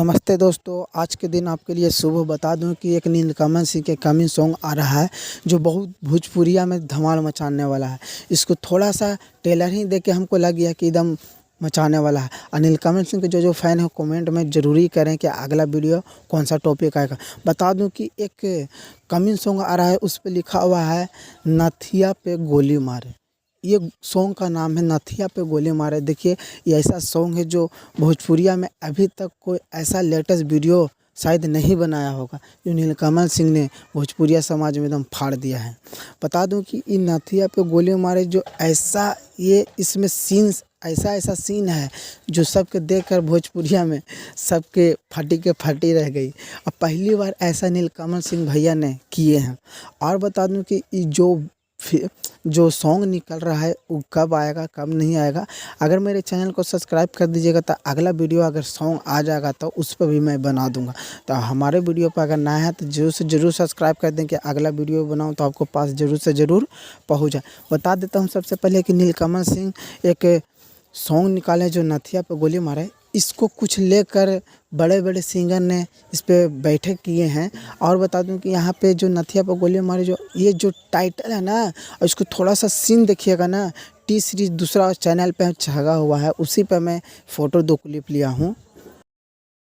नमस्ते दोस्तों, आज के दिन आपके लिए सुबह बता दूं कि एक नीलकमल सिंह के कमिंग सॉन्ग आ रहा है जो बहुत भोजपुरिया में धमाल मचाने वाला है। इसको थोड़ा सा ट्रेलर ही देख के हमको लग गया कि एकदम मचाने वाला है। और नीलकमल सिंह के जो फैन है कमेंट में ज़रूरी करें कि अगला वीडियो कौन सा टॉपिक आएगा। बता दूं कि एक कमिंग सॉन्ग आ रहा है, उस पर लिखा हुआ है नथिया पे गोली मारे। ये सॉन्ग का नाम है नथिया पे गोली मारे। देखिए, ये ऐसा सॉन्ग है जो भोजपुरिया में अभी तक कोई ऐसा लेटेस्ट वीडियो शायद नहीं बनाया होगा जो नीलकमल सिंह ने भोजपुरिया समाज में एकदम फाड़ दिया है। बता दूं कि ये नथिया पे गोली मारे जो ऐसा ये इसमें सीन्स ऐसा सीन है जो सबके देखकर भोजपुरिया में सबके फटी के फटी रह गई। अब पहली बार ऐसा नीलकमल सिंह भैया ने किए हैं। और बता दूं कि ये जो सॉन्ग निकल रहा है वो कब आएगा कब नहीं आएगा। अगर मेरे चैनल को सब्सक्राइब कर दीजिएगा तो अगला वीडियो अगर सॉन्ग आ जाएगा तो उस पर भी मैं बना दूंगा। तो हमारे वीडियो पर अगर नया है तो जरूर से ज़रूर सब्सक्राइब कर दें कि अगला वीडियो बनाऊं तो आपको पास ज़रूर से ज़रूर पहुँच जाए। बता देता हूँ सबसे पहले कि नीलकमल सिंह एक सॉन्ग निकाले जो नथिया पे गोली मारे। इसको कुछ लेकर बड़े बड़े सिंगर ने इस पे बैठक किए हैं। और बता दूं कि यहाँ पे जो नथिया पे गोली मारे जो ये जो टाइटल है ना, और इसको थोड़ा सा सीन देखिएगा ना, टी सीरीज दूसरा चैनल पे छगा हुआ है, उसी पे मैं फ़ोटो 2 क्लिप लिया हूँ।